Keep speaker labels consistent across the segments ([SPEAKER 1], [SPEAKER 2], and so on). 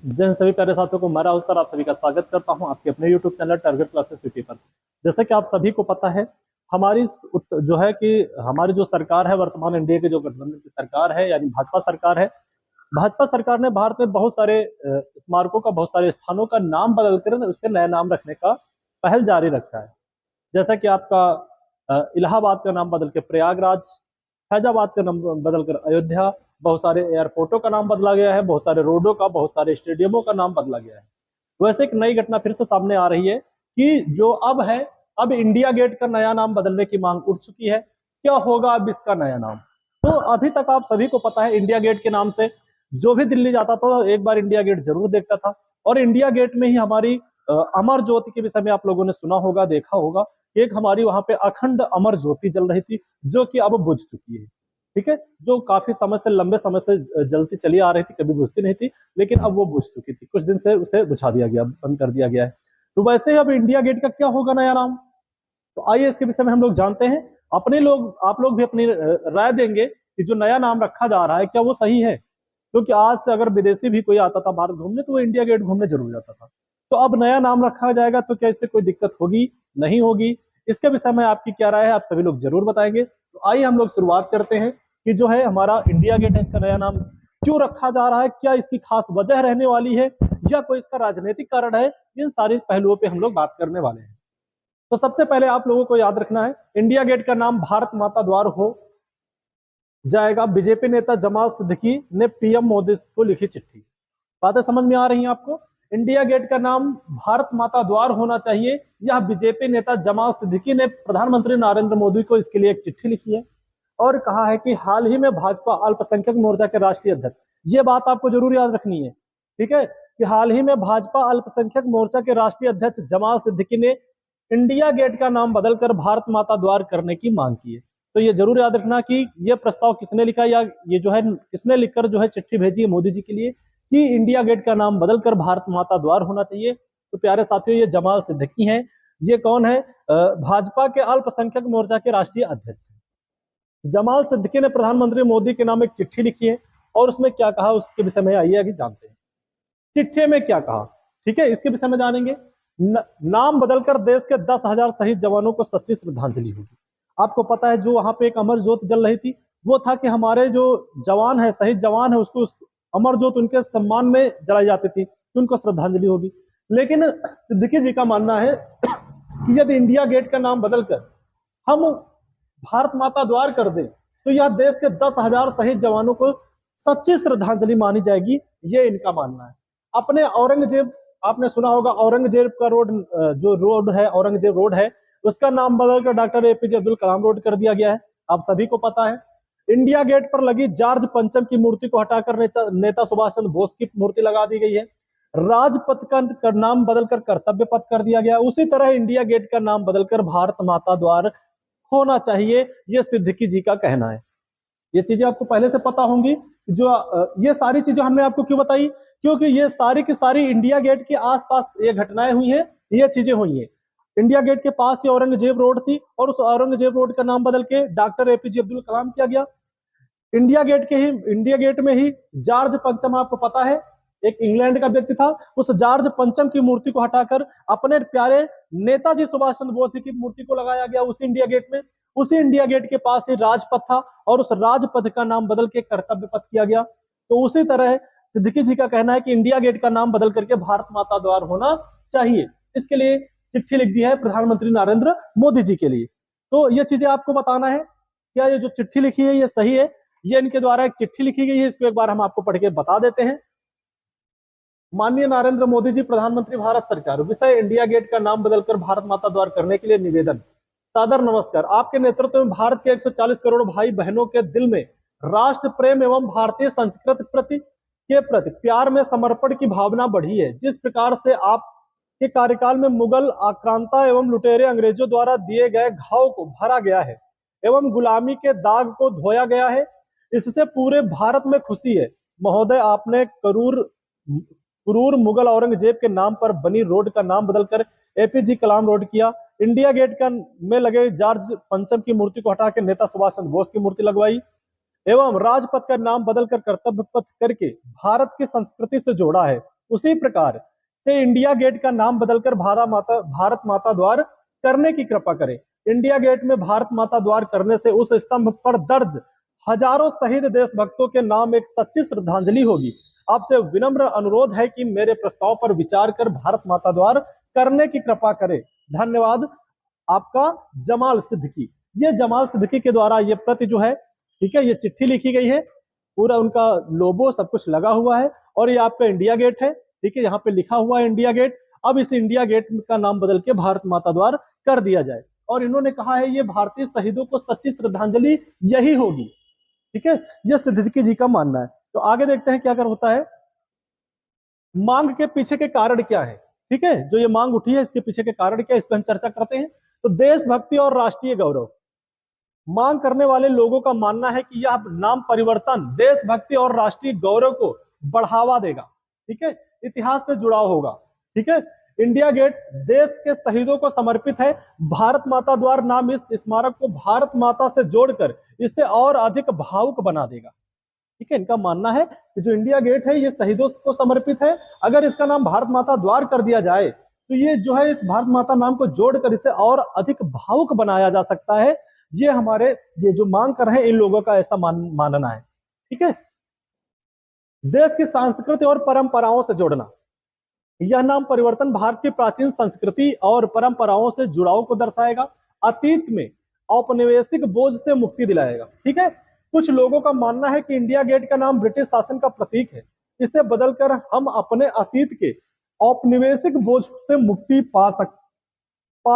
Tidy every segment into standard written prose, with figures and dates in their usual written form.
[SPEAKER 1] जिन सभी प्यारे साथियों को मेरा अवसर आप सभी का स्वागत करता हूं आपके अपने YouTube channel target classes UP पर। जैसे कि आप सभी को पता है, हमारी जो है कि हमारी जो सरकार है, वर्तमान एनडीए की जो गठबंधन की सरकार है यानी भाजपा सरकार है। भाजपा सरकार ने भारत में बहुत सारे स्मारकों का, बहुत सारे स्थानों का नाम बदलकर उसके नए नाम रखने का पहल जारी रखा है। जैसा कि आपका इलाहाबाद का नाम बदल के प्रयागराज, फैजाबाद का नाम बदलकर अयोध्या, बहुत सारे एयरपोर्टों का नाम बदला गया है, बहुत सारे रोडों का, बहुत सारे स्टेडियमों का नाम बदला गया है। वैसे एक नई घटना फिर से सामने आ रही है कि जो अब है, अब इंडिया गेट का नया नाम बदलने की मांग उठ चुकी है। क्या होगा अब इसका नया नाम? तो अभी तक आप सभी को पता है, इंडिया गेट के नाम से जो भी दिल्ली जाता था एक बार इंडिया गेट जरूर देखता था। और इंडिया गेट में ही हमारी अमर ज्योति के विषय में आप लोगों ने सुना होगा, देखा होगा। एक हमारी वहां पे अखंड अमर ज्योति जल रही थी, जो कि अब बुझ चुकी है। ठीक है, जो काफी समय से, लंबे समय से जलती चली आ रही थी, कभी बुझती नहीं थी, लेकिन अब वो बुझ चुकी थी। कुछ दिन से उसे बुझा दिया गया, बंद कर दिया गया है। तो वैसे ही अब इंडिया गेट का क्या होगा नया नाम? तो आइए इसके विषय में हम लोग जानते हैं। अपने लोग, आप लोग भी अपनी राय देंगे कि जो नया नाम रखा जा रहा है क्या वो सही है? क्योंकि आज से अगर विदेशी भी कोई आता था भारत घूमने तो वो इंडिया गेट घूमने जरूर जाता था। तो अब नया नाम रखा जाएगा तो क्या इससे कोई दिक्कत होगी, नहीं होगी? इसके विषय में आपकी क्या राय है, आप सभी लोग जरूर बताएंगे। तो आइए हम लोग शुरुआत करते हैं कि जो है हमारा इंडिया गेट है, इसका नया नाम क्यों रखा जा रहा है, क्या इसकी खास वजह रहने वाली है, या कोई इसका राजनीतिक कारण है। इन सारे पहलुओं पे हम लोग बात करने वाले हैं। तो सबसे पहले आप लोगों को याद रखना है, इंडिया गेट का नाम भारत माता द्वार हो जाएगा। बीजेपी नेता जमाल सिद्दीकी ने पीएम मोदी को लिखी चिट्ठी। बातें समझ में आ रही हैं आपको? इंडिया गेट का नाम भारत माता द्वार होना चाहिए, यह बीजेपी नेता जमाल सिद्दीकी ने प्रधानमंत्री नरेंद्र मोदी को इसके लिए एक चिट्ठी लिखी है। और कहा है कि हाल ही में भाजपा अल्पसंख्यक मोर्चा के राष्ट्रीय अध्यक्ष, ये बात आपको जरूर याद रखनी है, ठीक है, कि हाल ही में भाजपा अल्पसंख्यक मोर्चा के राष्ट्रीय अध्यक्ष जमाल सिद्दीकी ने इंडिया गेट का नाम बदलकर भारत माता द्वार करने की मांग की है। तो ये जरूर याद रखना कि ये प्रस्ताव किसने लिखा, या ये जो है किसने लिखकर जो है चिट्ठी भेजी है मोदी जी के लिए कि इंडिया गेट का नाम बदलकर भारत माता द्वार होना चाहिए। तो प्यारे साथियों, ये जमाल सिद्दीकी हैं। ये कौन है? भाजपा के अल्पसंख्यक मोर्चा के राष्ट्रीय अध्यक्ष जमाल सिद्दीकी ने प्रधानमंत्री मोदी के नाम एक चिट्ठी लिखी है। और उसमें क्या कहा उसके विषय में आइए आगे जानते हैं। चिट्ठी में क्या कहा, ठीक है, इसके विषय में जानेंगे। नाम बदलकर देश के 10,000 शहीद जवानों को सच्ची श्रद्धांजलि होगी। आपको पता है, जो वहां पे एक अमर ज्योत जल रही थी, वो था कि हमारे जो जवान है, शहीद जवान है, उसको अमर ज्योत उनके सम्मान में जलाई जाती थी कि उनको श्रद्धांजलि होगी। लेकिन सिद्दीकी जी का मानना है कि यदि इंडिया गेट का नाम बदलकर हम भारत माता द्वार कर दें तो यह देश के 10,000 शहीद जवानों को सच्ची श्रद्धांजलि मानी जाएगी। ये इनका मानना है। अपने औरंगजेब, आपने सुना होगा औरंगजेब का रोड, जो रोड है औरंगजेब रोड है, उसका नाम बदलकर doctor APJ Abdul Kalam road कर दिया गया है, आप सभी को पता है। इंडिया गेट पर लगी जॉर्ज पंचम की मूर्ति को हटाकर नेता सुभाष चंद्र बोस की मूर्ति लगा दी गई है। राजपथ का नाम बदलकर कर्तव्य पथ कर दिया गया। उसी तरह इंडिया गेट का नाम बदलकर भारत माता द्वार होना चाहिए, ये सिद्दीकी जी का कहना है। ये चीजें आपको पहले से पता होंगी। जो ये सारी चीजें हमने आपको क्यों बताई, क्योंकि ये सारी की सारी इंडिया गेट के आसपास ये घटनाएं हुई हैं, ये चीजें हुई हैं। इंडिया गेट के पास ही औरंगजेब रोड थी और उस औरंगजेब रोड का नाम बदल के डॉक्टर एपीजे अब्दुल कलाम किया गया। इंडिया गेट में ही जॉर्ज पंचम, आपको पता है, एक इंग्लैंड का व्यक्ति था, उस जॉर्ज पंचम की मूर्ति को हटाकर अपने प्यारे नेताजी सुभाष चंद्र बोस की मूर्ति को लगाया गया उसी इंडिया गेट में। उसी इंडिया गेट के पास ही राजपथ था और उस राजपथ का नाम बदल के कर्तव्य पथ किया गया। तो उसी तरह सिद्दीकी जी का कहना है कि इंडिया गेट का नाम बदल करके भारत माता द्वार होना चाहिए। इसके लिए चिट्ठी लिख दी है प्रधानमंत्री नरेंद्र मोदी जी के लिए। तो ये चीजें आपको बताना है। क्या ये जो चिट्ठी लिखी है ये सही है? ये इनके द्वारा एक चिट्ठी लिखी गई है, इसको एक बार हम आपको पढ़ के बता देते हैं। माननीय नरेंद्र मोदी जी, प्रधानमंत्री भारत सरकार, विषय इंडिया गेट का नाम बदलकर भारत माता द्वार करने के लिए निवेदन। सादर नमस्कार। आपके नेतृत्व में भारत के 140 करोड़ भाई बहनों के दिल में राष्ट्र प्रेम एवं भारतीय संस्कृति के प्रति प्यार में समर्पण की भावना बढ़ी है। जिस प्रकार से आपके कार्यकाल में मुगल आक्रांता एवं लुटेरे अंग्रेजों द्वारा दिए गए घाव को भरा गया है एवं गुलामी के दाग को धोया गया है, इससे पूरे भारत में खुशी है। महोदय, आपने क्रूर मुगल औरंगजेब के नाम पर बनी रोड का नाम बदलकर एपीजे कलाम रोड किया। इंडिया गेट का में लगे जॉर्ज पंचम की मूर्ति को हटाकर नेता सुभाष चंद्र बोस की मूर्ति लगवाई एवं राजपथ का नाम बदलकर कर्तव्य पथ करके भारत की संस्कृति से जोड़ा है। उसी प्रकार से इंडिया गेट का नाम बदलकर भारत माता द्वार करने की कृपा करें। इंडिया गेट में भारत माता द्वार करने से उस स्तंभ पर दर्ज हजारों शहीद देशभक्तों के नाम एक सच्ची श्रद्धांजलि होगी। आपसे विनम्र अनुरोध है कि मेरे प्रस्ताव पर विचार कर भारत माता द्वार करने की कृपा करें। धन्यवाद, आपका जमाल सिद्दीकी। ये जमाल सिद्दीकी के द्वारा ये प्रति जो है, ठीक है, ये चिट्ठी लिखी गई है, पूरा उनका लोगो सब कुछ लगा हुआ है, और ये आपका इंडिया गेट है, ठीक है, यहाँ पे लिखा हुआ है इंडिया गेट। अब इस इंडिया गेट का नाम बदल के भारत माता द्वार कर दिया जाए, और इन्होंने कहा है ये भारतीय शहीदों को सच्ची श्रद्धांजलि यही होगी, ठीक है, ये सिद्दीकी जी का मानना है। तो आगे देखते हैं क्या कर होता है। मांग के पीछे के कारण क्या है, ठीक है, जो ये मांग उठी है इसके पीछे के कारण क्या है, इस पर हम चर्चा करते हैं। तो देशभक्ति और राष्ट्रीय गौरव, मांग करने वाले लोगों का मानना है कि यह नाम परिवर्तन देशभक्ति और राष्ट्रीय गौरव को बढ़ावा देगा, ठीक है, इतिहास से जुड़ाव होगा, ठीक है। इंडिया गेट देश के शहीदों को समर्पित है। भारत माता द्वार नाम इस स्मारक को भारत माता से जोड़कर इसे और अधिक भावुक बना देगा, ठीक है। इनका मानना है कि जो इंडिया गेट है ये शहीदों को समर्पित है, अगर इसका नाम भारत माता द्वार कर दिया जाए तो ये जो है इस भारत माता नाम को जोड़कर इसे और अधिक भावुक बनाया जा सकता है। ये हमारे ये जो मांग कर रहे हैं इन लोगों का ऐसा मानना है, ठीक है। देश की संस्कृति और परंपराओं से जोड़ना, यह नाम परिवर्तन भारत की प्राचीन संस्कृति और परंपराओं से जुड़ाव को दर्शाएगा, अतीत में औपनिवेशिक बोझ से मुक्ति दिलाएगा, ठीक है। कुछ लोगों का मानना है कि इंडिया गेट का नाम ब्रिटिश शासन का प्रतीक है, इसे बदलकर हम अपने अतीत के औपनिवेशिक बोझ से मुक्ति पा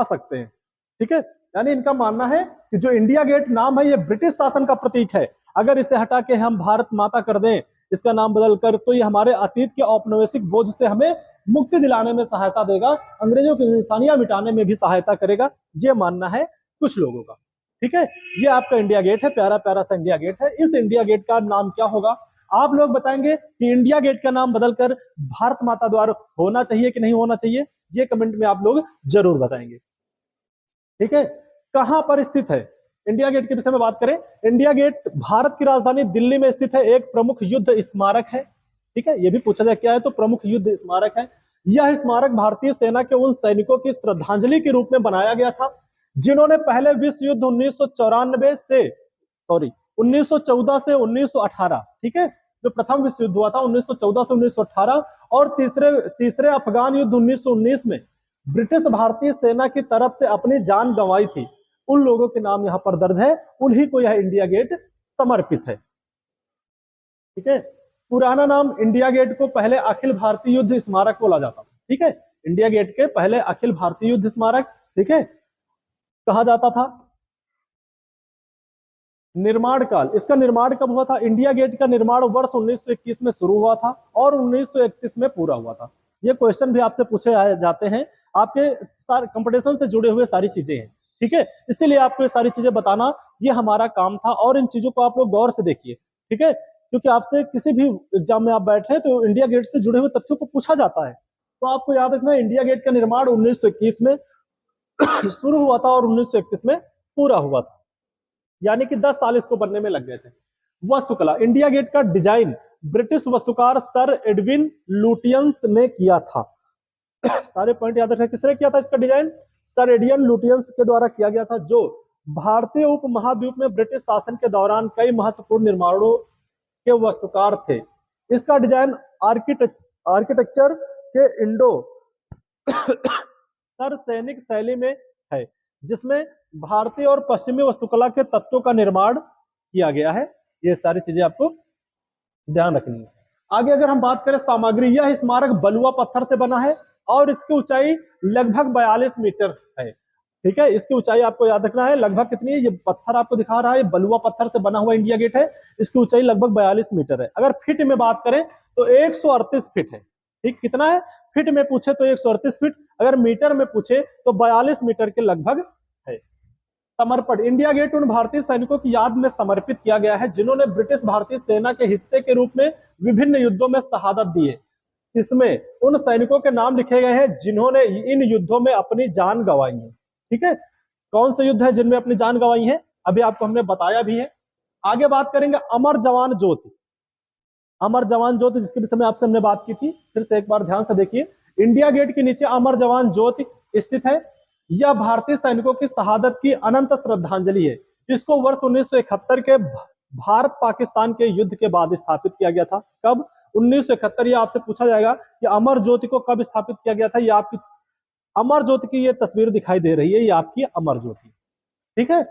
[SPEAKER 1] सकते हैं, ठीक है। यानी इनका मानना है कि जो इंडिया गेट नाम है ये ब्रिटिश शासन का प्रतीक है, अगर इसे हटा के हम भारत माता कर दें, इसका नाम बदलकर, तो ये हमारे अतीत के औपनिवेशिक बोझ से हमें मुक्ति दिलाने में सहायता देगा, अंग्रेजों की निशानियां मिटाने में भी सहायता करेगा, ये मानना है कुछ लोगों का, ठीक है। ये आपका इंडिया गेट है, प्यारा प्यारा सा इंडिया गेट है। इस इंडिया गेट का नाम क्या होगा, आप लोग बताएंगे कि इंडिया गेट का नाम बदलकर भारत माता द्वार होना चाहिए कि नहीं होना चाहिए, ये कमेंट में आप लोग जरूर बताएंगे, ठीक है। कहां पर स्थित है, इंडिया गेट के विषय में बात करें, इंडिया गेट भारत की राजधानी दिल्ली में स्थित है, एक प्रमुख युद्ध स्मारक है, ठीक है। ये भी पूछा जाए क्या है, तो प्रमुख युद्ध स्मारक है। यह स्मारक भारतीय सेना के उन सैनिकों की श्रद्धांजलि के रूप में बनाया गया था जिन्होंने पहले विश्व युद्ध 1914 से 1918, ठीक है, जो प्रथम विश्व युद्ध हुआ था 1914 से 1918, और तीसरे अफगान युद्ध 1919 में ब्रिटिश भारतीय सेना की तरफ से अपनी जान गंवाई थी, उन लोगों के नाम यहां पर दर्ज है, उन्हीं को यह इंडिया गेट समर्पित है, ठीक है। पुराना नाम इंडिया गेट को पहले अखिल भारतीय युद्ध स्मारक बोला जाता था, ठीक है, इंडिया गेट के पहले अखिल भारतीय युद्ध स्मारक, ठीक है, कहा जाता था। निर्माण काल, इसका निर्माण कब हुआ था, इंडिया गेट का निर्माण वर्ष 1921 में शुरू हुआ था और 1931 में पूरा हुआ था। ये क्वेश्चन भी आपसे पूछे जाते हैं, आपके कंपटीशन से जुड़े हुए सारी चीजें हैं, ठीक है, इसीलिए आपको ये सारी चीजें बताना ये हमारा काम था, और इन चीजों को आप लोग गौर से देखिए, ठीक है, क्योंकि आपसे किसी भी एग्जाम में आप बैठे तो इंडिया गेट से जुड़े हुए तथ्यों को पूछा जाता है। तो आपको याद रखना इंडिया गेट का निर्माण 1921 में शुरू हुआ था और 1931 में पूरा हुआ था, यानी कि 10 साल इसको बनने में लग गए थे। वास्तुकला, इंडिया गेट का डिजाइन ब्रिटिश वास्तुकार सर एडविन लुटियंस ने किया था। सारे पॉइंट याद रखना, किसने किया था इसका डिजाइन, सर एडियन लुटियंस के द्वारा किया गया था, जो भारतीय उपमहाद्वीप में ब्रिटिश शासन के दौरान कई महत्वपूर्ण निर्माणों के वास्तुकार थे। इसका डिजाइन आर्किटेक्चर के इंडो सर सैनिक शैली में है, जिसमें भारतीय और पश्चिमी वास्तुकला के तत्वों का निर्माण किया गया है। ये सारी चीजें आपको ध्यान रखनी है। आगे अगर हम बात करें सामग्री, यह स्मारक बलुआ पत्थर से बना है और इसकी ऊंचाई लगभग 42 मीटर है, ठीक है, इसकी ऊंचाई आपको याद रखना है लगभग कितनी है, ये पत्थर आपको दिखा रहा है, बलुआ पत्थर से बना हुआ इंडिया गेट है, इसकी ऊंचाई लगभग 42 मीटर है। अगर फीट में बात करें तो 138 फीट है, ठीक, कितना है, फीट में पूछे तो 138 फीट, अगर मीटर में पूछे तो 42 मीटर के लगभग है। समर्पण, इंडिया गेट उन भारतीय सैनिकों की याद में समर्पित किया गया है जिन्होंने ब्रिटिश भारतीय सेना के हिस्से के रूप में विभिन्न युद्धों में शहादत दी है। इसमें उन सैनिकों के नाम लिखे गए हैं जिन्होंने इन युद्धों में अपनी जान गंवाई है, ठीक है। कौन से युद्ध है जिनमें अपनी जान गंवाई है, अभी आपको हमने बताया भी है। आगे बात करेंगे अमर जवान ज्योति। अमर जवान ज्योति, जिसके विषय में आपसे हमने बात की थी, फिर से एक बार ध्यान से देखिए। इंडिया गेट के नीचे अमर जवान ज्योति स्थित है। यह भारतीय सैनिकों की शहादत की अनंत श्रद्धांजलि है। इसको वर्ष 1971 के भारत पाकिस्तान के युद्ध के बाद स्थापित किया गया था। कब? 1971। ये आपसे पूछा जाएगा कि अमर ज्योति को कब स्थापित किया गया था। ये आपकी अमर ज्योति की ये तस्वीर दिखाई दे रही है, ये आपकी अमर ज्योति, ठीक है।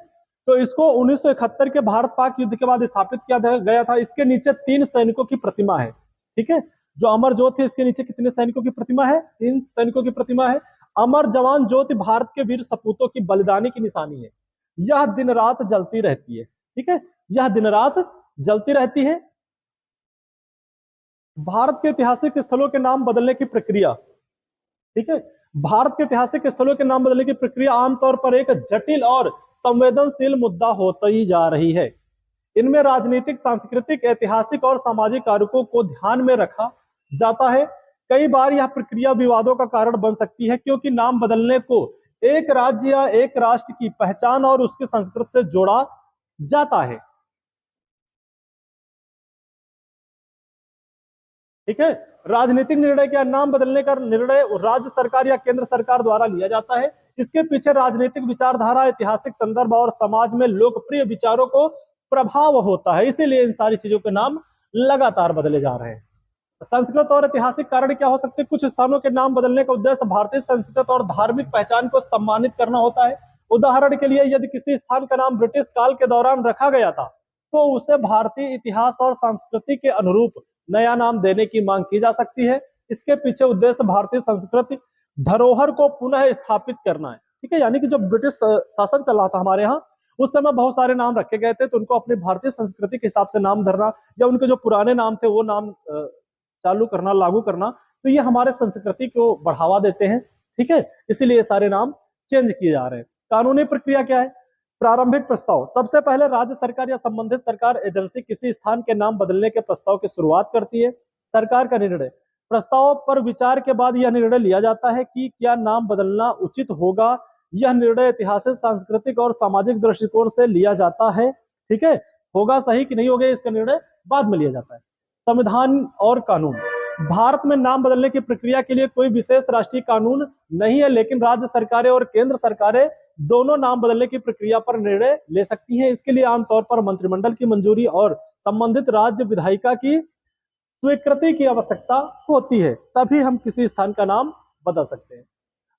[SPEAKER 1] तो इसको 1971 के भारत पाक युद्ध के बाद स्थापित किया गया था। इसके नीचे 3 सैनिकों की प्रतिमा है, ठीक है। जो अमर ज्योति है, इसके नीचे कितने सैनिकों की प्रतिमा है? 3 सैनिकों की प्रतिमा है। अमर जवान ज्योति भारत के वीर सपूतों की बलिदानी की निशानी है। यह दिन रात जलती रहती है, ठीक है। यह दिन रात जलती रहती है। भारत के ऐतिहासिक स्थलों के नाम बदलने की प्रक्रिया, ठीक है। भारत के ऐतिहासिक स्थलों के नाम बदलने की प्रक्रिया आमतौर पर एक जटिल और संवेदनशील मुद्दा होती जा रही है। इनमें राजनीतिक, सांस्कृतिक, ऐतिहासिक और सामाजिक कारकों को ध्यान में रखा जाता है। कई बार यह प्रक्रिया विवादों का कारण बन सकती है, क्योंकि नाम बदलने को एक राज्य या एक राष्ट्र की पहचान और उसकी संस्कृति से जोड़ा जाता है, ठीक है। राजनीतिक निर्णय क्या? नाम बदलने का निर्णय राज्य सरकार या केंद्र सरकार द्वारा लिया जाता है। इसके पीछे राजनीतिक विचारधारा, ऐतिहासिक संदर्भ और समाज में लोकप्रिय विचारों को प्रभाव होता है। इसीलिए इन सारी चीजों के नाम लगातार बदले जा रहे हैं। संस्कृत और ऐतिहासिक कारण क्या हो सकते हैं? कुछ स्थानों के नाम बदलने का उद्देश्य भारतीय संस्कृति और धार्मिक पहचान को सम्मानित करना होता है। उदाहरण के लिए, यदि किसी स्थान का नाम ब्रिटिश काल के दौरान रखा गया था, तो उसे भारतीय इतिहास और संस्कृति के अनुरूप नया नाम देने की मांग की जा सकती है। इसके पीछे उद्देश्य भारतीय संस्कृति धरोहर को पुनः स्थापित करना है, ठीक है। यानी कि जब ब्रिटिश शासन चल रहा था हमारे यहाँ, उस समय बहुत सारे नाम रखे गए थे, तो उनको अपनी भारतीय संस्कृति के हिसाब से नाम धरना, या उनके जो पुराने नाम थे वो नाम चालू करना, लागू करना, तो ये हमारे संस्कृति को बढ़ावा देते हैं, ठीक है। इसीलिए ये सारे नाम चेंज किए जा रहे हैं। कानूनी प्रक्रिया क्या है? प्रारंभिक प्रस्ताव। सबसे पहले राज्य सरकार या संबंधित सरकार एजेंसी किसी स्थान के नाम बदलने के प्रस्ताव की शुरुआत करती है। सरकार का निर्णय। प्रस्ताव पर विचार के बाद यह निर्णय लिया जाता है कि क्या नाम बदलना उचित होगा। यह निर्णय ऐतिहासिक, सांस्कृतिक और सामाजिक दृष्टिकोण से लिया जाता है, ठीक है। होगा सही कि नहीं होगा, इसका निर्णय बाद में लिया जाता है। संविधान और कानून। भारत में नाम बदलने की प्रक्रिया के लिए कोई विशेष राष्ट्रीय कानून नहीं है, लेकिन राज्य सरकारें और केंद्र सरकारें दोनों नाम बदलने की प्रक्रिया पर निर्णय ले सकती हैं। इसके लिए आमतौर पर मंत्रिमंडल की मंजूरी और संबंधित राज्य विधायिका की स्वीकृति की आवश्यकता होती है, तभी हम किसी स्थान का नाम बदल सकते हैं।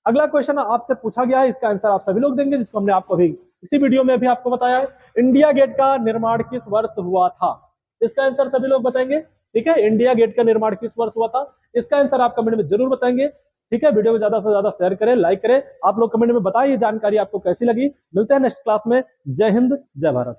[SPEAKER 1] अगला क्वेश्चन आपसे पूछा गया है, इसका आंसर आप सभी लोग देंगे, जिसको हमने आपको अभी इसी वीडियो में भी आपको बताया है। इंडिया गेट का निर्माण किस वर्ष हुआ था? इसका आंसर सभी लोग बताएंगे, ठीक है। इंडिया गेट का निर्माण किस वर्ष हुआ था? इसका आंसर आप कमेंट में जरूर बताएंगे, ठीक है। वीडियो को ज्यादा से ज्यादा शेयर करें, लाइक करें। आप लोग कमेंट में बताइए जानकारी आपको कैसी लगी। मिलते हैं नेक्स्ट क्लास में। जय हिंद, जय भारत।